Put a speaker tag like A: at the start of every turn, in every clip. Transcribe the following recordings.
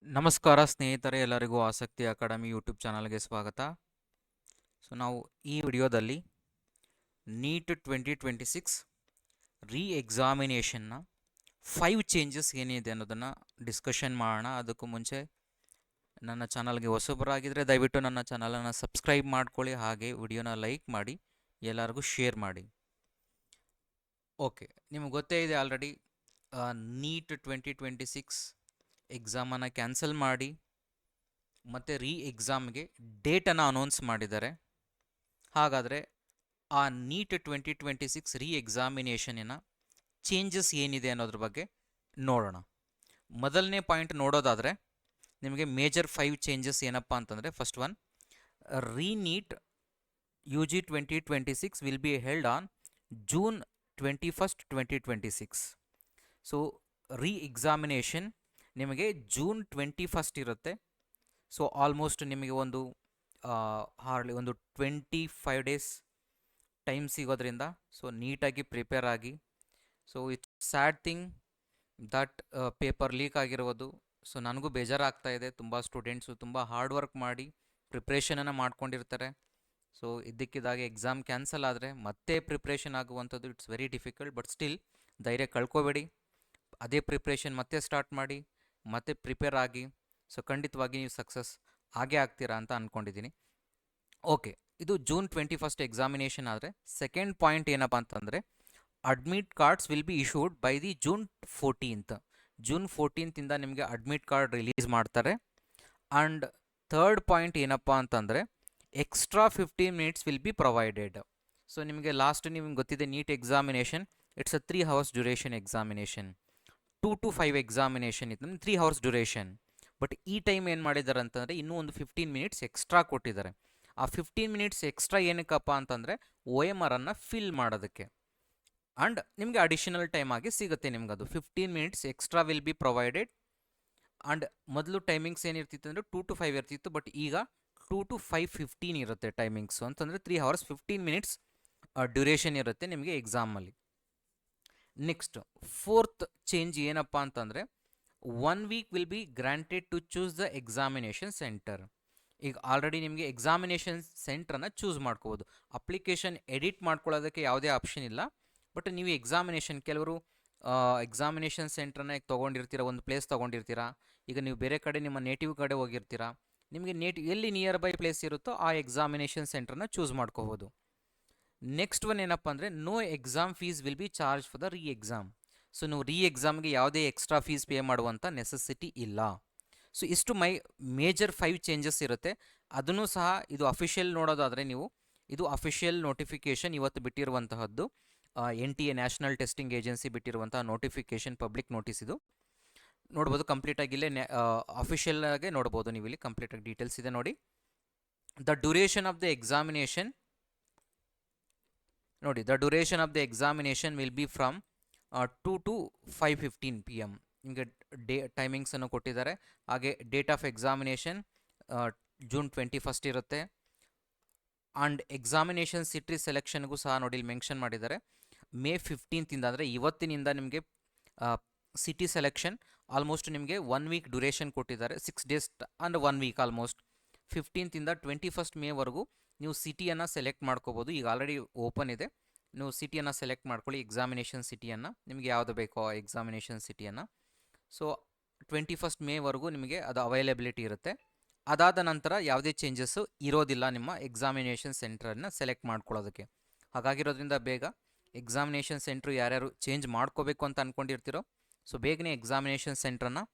A: ನಮಸ್ಕಾರ ಸ್ನೇಹಿತರೆ, ಎಲ್ಲರಿಗೂ ಆಸಕ್ತಿ ಅಕಾಡೆಮಿ ಯೂಟ್ಯೂಬ್ ಚಾನಲ್ಗೆ ಸ್ವಾಗತ. ನಾವು ಈ ವಿಡಿಯೋದಲ್ಲಿ ನೀಟ್ 2026 ರೀ ಎಕ್ಸಾಮಿನೇಷನ್ನ 5 ಚೇಂಜಸ್ ಏನಿದೆ ಅನ್ನೋದನ್ನು ಡಿಸ್ಕಷನ್ ಮಾಡೋಣ. ಅದಕ್ಕೂ ಮುಂಚೆ ನನ್ನ ಚಾನಲ್ಗೆ ಹೊಸಬರಾಗಿದ್ದರೆ ದಯವಿಟ್ಟು ನನ್ನ ಚಾನಲನ್ನು ಸಬ್ಸ್ಕ್ರೈಬ್ ಮಾಡ್ಕೊಳ್ಳಿ, ಹಾಗೆ ವಿಡಿಯೋನ ಲೈಕ್ ಮಾಡಿ, ಎಲ್ಲರಿಗೂ ಶೇರ್ ಮಾಡಿ. ಓಕೆ, ನಿಮಗೆ ಗೊತ್ತೇ ಇದೆ ಆಲ್ರೆಡಿ ನೀಟ್ 2026 ಎಕ್ಸಾಮನ್ನು ಕ್ಯಾನ್ಸಲ್ ಮಾಡಿ ಮತ್ತು ರೀ ಎಕ್ಸಾಮ್ಗೆ ಡೇಟನ್ನು ಅನೌನ್ಸ್ ಮಾಡಿದ್ದಾರೆ. ಹಾಗಾದರೆ ಆ ನೀಟ್ 2026 ರೀ ಎಕ್ಸಾಮಿನೇಷನಿನ ಚೇಂಜಸ್ ಏನಿದೆ ಅನ್ನೋದ್ರ ಬಗ್ಗೆ ನೋಡೋಣ. ಮೊದಲನೇ ಪಾಯಿಂಟ್ ನೋಡೋದಾದರೆ ನಿಮಗೆ ಮೇಜರ್ 5 ಚೇಂಜಸ್ ಏನಪ್ಪ ಅಂತಂದರೆ, first one, re NEET UG 2026 will be held on June 21st, 2026. So re examination ನಿಮಗೆ June 21st ಇರುತ್ತೆ. ಸೊ ಆಲ್ಮೋಸ್ಟ್ ನಿಮಗೆ ಹಾರ್ಡ್ಲಿ ಒಂದು 25 ಡೇಸ್ ಟೈಮ್ ಸಿಗೋದ್ರಿಂದ ಸೊ ನೀಟಾಗಿ ಪ್ರಿಪೇರ್ ಆಗಿ. So it's sad thing that paper leak ಆಗಿರೋದು. ಸೊ ನನಗೂ ಬೇಜಾರಾಗ್ತಾ ಇದೆ. ತುಂಬ ಸ್ಟೂಡೆಂಟ್ಸು ತುಂಬ ಹಾರ್ಡ್ ವರ್ಕ್ ಮಾಡಿ ಪ್ರಿಪ್ರೇಷನನ್ನು ಮಾಡ್ಕೊಂಡಿರ್ತಾರೆ. ಸೊ ಇದ್ದಕ್ಕಿದ್ದಾಗೆ ಎಕ್ಸಾಮ್ ಕ್ಯಾನ್ಸಲ್ ಆದರೆ ಮತ್ತೆ ಪ್ರಿಪ್ರೇಷನ್ ಆಗುವಂಥದ್ದು it's very difficult. But still ಧೈರ್ಯ ಕಳ್ಕೊಬೇಡಿ, ಅದೇ ಪ್ರಿಪ್ರೇಷನ್ ಮತ್ತೆ ಸ್ಟಾರ್ಟ್ ಮಾಡಿ, ಮತ್ತೆ ಪ್ರಿಪೇರ್ ಆಗಿ. ಸೊ ಖಂಡಿತವಾಗಿ ನೀವು ಸಕ್ಸಸ್ ಆಗೇ ಆಗ್ತೀರಾ ಅಂತ ಅಂದ್ಕೊಂಡಿದ್ದೀನಿ. ಓಕೆ, ಇದು June 21st ಎಕ್ಸಾಮಿನೇಷನ್ ಆದರೆ ಸೆಕೆಂಡ್ ಪಾಯಿಂಟ್ ಏನಪ್ಪ ಅಂತಂದರೆ, admit cards will be issued by the June 14th. June 14th ನಿಮಗೆ ಅಡ್ಮಿಟ್ ಕಾರ್ಡ್ ರಿಲೀಸ್ ಮಾಡ್ತಾರೆ. ಆ್ಯಂಡ್ ಥರ್ಡ್ ಪಾಯಿಂಟ್ ಏನಪ್ಪ ಅಂತಂದರೆ, extra 15 minutes will be provided. So ನಿಮಗೆ ನಿಮ್ಗೆ ಗೊತ್ತಿದೆ, NEET examination it's a 3 hours duration examination. 2 to 5 examination ಇತ್ತು, 3 hours duration. But ಈ time ಏನು ಮಾಡಿದ್ದಾರೆ ಅಂತಂದರೆ, ಇನ್ನೂ ಒಂದು 15 ಮಿನಿಟ್ಸ್ ಎಕ್ಸ್ಟ್ರಾ ಕೊಟ್ಟಿದ್ದಾರೆ. ಆ 15 ಮಿನಿಟ್ಸ್ ಎಕ್ಸ್ಟ್ರಾ ಏನಕ್ಕಪ್ಪ ಅಂತಂದರೆ OMR ಅನ್ನು ಫಿಲ್ ಮಾಡೋದಕ್ಕೆ. ಆ್ಯಂಡ್ ನಿಮಗೆ ಅಡಿಷನಲ್ ಟೈಮ್ ಆಗಿ ಸಿಗುತ್ತೆ. ನಿಮ್ಗೆ ಅದು 15 minutes extra will be provided. And ಮೊದಲು ಟೈಮಿಂಗ್ಸ್ ಏನಿರ್ತಿತ್ತು ಅಂದರೆ 2 to 5 ಇರ್ತಿತ್ತು, ಬಟ್ ಈಗ 2 to 5:15 ಇರುತ್ತೆ ಟೈಮಿಂಗ್ಸು. ಅಂತಂದರೆ 3 hours 15 ಮಿನಿಟ್ಸ್ ಡ್ಯೂರೇಷನ್ ಇರುತ್ತೆ ನಿಮಗೆ ಎಕ್ಸಾಮಲ್ಲಿ. ನೆಕ್ಸ್ಟ್ ಫೋರ್ತ್ ಚೇಂಜ್ ಏನಪ್ಪ ಅಂತಂದರೆ, 1 week will be granted to choose the examination centre. ಈಗ ಆಲ್ರೆಡಿ ನಿಮಗೆ ಎಕ್ಸಾಮಿನೇಷನ್ ಸೆಂಟ್ರನ್ನು ಚೂಸ್ ಮಾಡ್ಕೋಬೋದು. ಅಪ್ಲಿಕೇಶನ್ ಎಡಿಟ್ ಮಾಡ್ಕೊಳ್ಳೋದಕ್ಕೆ ಯಾವುದೇ ಆಪ್ಷನ್ ಇಲ್ಲ. ಬಟ್ ನೀವು ಕೆಲವರು ಎಕ್ಸಾಮಿನೇಷನ್ ಸೆಂಟ್ರನ್ನ ತೊಗೊಂಡಿರ್ತೀರ, ಒಂದು ಪ್ಲೇಸ್ ತೊಗೊಂಡಿರ್ತೀರಾ. ಈಗ ನೀವು ಬೇರೆ ಕಡೆ ನಿಮ್ಮ ನೇಟಿವ್ ಕಡೆ ಹೋಗಿರ್ತೀರಾ, ನಿಮಗೆ ಎಲ್ಲಿ ನಿಯರ್ ಬೈ ಪ್ಲೇಸ್ ಇರುತ್ತೋ ಆ ಎಕ್ಸಾಮಿನೇಷನ್ ಸೆಂಟ್ರನ್ನ ಚೂಸ್ ಮಾಡ್ಕೋಬೋದು. ನೆಕ್ಸ್ಟ್ ಒನ್ ಏನಪ್ಪ ಅಂದರೆ, no exam fees will be charge for the re exam. So ನೀವು ರೀ ಎಕ್ಸಾಮ್ಗೆ ಯಾವುದೇ ಎಕ್ಸ್ಟ್ರಾ ಫೀಸ್ ಪೇ ಮಾಡುವಂಥ ನೆಸೆಸಿಟಿ ಇಲ್ಲ. ಸೊ ಇಷ್ಟು ಮೇಜರ್ 5 ಚೇಂಜಸ್ ಇರುತ್ತೆ. ಅದನ್ನು ಸಹ ಇದು ಅಫಿಷಿಯಲ್ ನೋಡೋದಾದರೆ ನೀವು, ಇದು ಅಫಿಷಿಯಲ್ ನೋಟಿಫಿಕೇಷನ್ ಇವತ್ತು ಬಿಟ್ಟಿರುವಂತಹದ್ದು. NTA ನ್ಯಾಷನಲ್ ಟೆಸ್ಟಿಂಗ್ ಏಜೆನ್ಸಿ ಬಿಟ್ಟಿರುವಂತಹ ನೋಟಿಫಿಕೇಷನ್, ಪಬ್ಲಿಕ್ ನೋಟಿಸ್. ಇದು ನೋಡ್ಬೋದು ಕಂಪ್ಲೀಟಾಗಿ ಇಲ್ಲೇ ಅಫಿಷಿಯಲ್ ಆಗಿ ನೋಡ್ಬೋದು ನೀವು. ಇಲ್ಲಿ ಕಂಪ್ಲೀಟಾಗಿ ಡೀಟೇಲ್ಸ್ ಇದೆ ನೋಡಿ. The duration of the examination ನೋಡಿ, the duration of the examination will be from 2 to 5:15 PM. ನಿಮಗೆ ಟೈಮಿಂಗ್ಸನ್ನು ಕೊಟ್ಟಿದ್ದಾರೆ. ಹಾಗೆ date of examination June 21st ಇರುತ್ತೆ. ಆ್ಯಂಡ್ ಎಕ್ಸಾಮಿನೇಷನ್ ಸಿಟಿ ಸೆಲೆಕ್ಷನ್ಗೂ ಸಹ ನೋಡಿ ಇಲ್ಲಿ ಮೆನ್ಷನ್ ಮಾಡಿದ್ದಾರೆ. May 15th ಅಂದರೆ ಇವತ್ತಿನಿಂದ ನಿಮಗೆ ಸಿಟಿ ಸೆಲೆಕ್ಷನ್ ಆಲ್ಮೋಸ್ಟ್ ನಿಮಗೆ 1 week ಡ್ಯೂರೇಷನ್ ಕೊಟ್ಟಿದ್ದಾರೆ. 6 days and 1 week almost. 15th 21st May ವರೆಗೂ ನೀವು ಸಿಟಿಯನ್ನು ಸೆಲೆಕ್ಟ್ ಮಾಡ್ಕೋಬೋದು. ಈಗ ಆಲ್ರೆಡಿ ಓಪನ್ ಇದೆ. ನೀವು ಸಿಟಿಯನ್ನು ಸೆಲೆಕ್ಟ್ ಮಾಡ್ಕೊಳ್ಳಿ, ಎಕ್ಸಾಮಿನೇಷನ್ ಸಿಟಿಯನ್ನು, ನಿಮಗೆ ಯಾವುದು ಬೇಕೋ ಆ ಎಕ್ಸಾಮಿನೇಷನ್ ಸಿಟಿಯನ್ನು. ಸೊ 21st May ವರೆಗೂ ನಿಮಗೆ ಅದು ಅವೈಲೇಬಿಲಿಟಿ ಇರುತ್ತೆ. ಅದಾದ ನಂತರ ಯಾವುದೇ ಚೇಂಜಸ್ಸು ಇರೋದಿಲ್ಲ ನಿಮ್ಮ ಎಕ್ಸಾಮಿನೇಷನ್ ಸೆಂಟ್ರನ್ನು ಸೆಲೆಕ್ಟ್ ಮಾಡ್ಕೊಳ್ಳೋದಕ್ಕೆ. ಹಾಗಾಗಿರೋದ್ರಿಂದ ಬೇಗ ಎಕ್ಸಾಮಿನೇಷನ್ ಸೆಂಟ್ರು ಯಾರ್ಯಾರು ಚೇಂಜ್ ಮಾಡ್ಕೋಬೇಕು ಅಂತ ಅಂದ್ಕೊಂಡಿರ್ತೀರೋ, ಸೊ ಬೇಗನೆ ಎಕ್ಸಾಮಿನೇಷನ್ ಸೆಂಟ್ರನ್ನು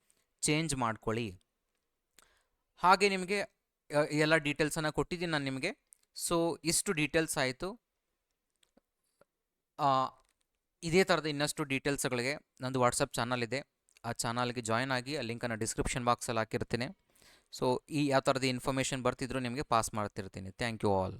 A: ಚೇಂಜ್ ಮಾಡ್ಕೊಳ್ಳಿ. ಹಾಗೆ ನಿಮಗೆ ಎಲ್ಲ ಡೀಟೇಲ್ಸನ್ನು ಕೊಟ್ಟಿದ್ದೀನಿ ನಾನು ನಿಮಗೆ. ಸೊ ಇಷ್ಟು ಡೀಟೇಲ್ಸ್ ಆಯಿತು. ಇದೇ ಥರದ ಇನ್ನಷ್ಟು ಡೀಟೇಲ್ಸ್ಗಳಿಗೆ ನಂದು ವಾಟ್ಸಪ್ ಚಾನಲ್ ಇದೆ, ಆ ಚಾನಲ್ಗೆ ಜಾಯ್ನ್ ಆಗಿ. ಆ ಲಿಂಕನ್ನು ಡಿಸ್ಕ್ರಿಪ್ಷನ್ ಬಾಕ್ಸಲ್ಲಿ ಹಾಕಿರ್ತೀನಿ. ಸೊ ಯಾವ ಥರದ ಇನ್ಫಾರ್ಮೇಷನ್ ಬರ್ತಿದ್ರು ನಿಮಗೆ ಪಾಸ್ ಮಾಡ್ತಿರ್ತೀನಿ. Thank you all.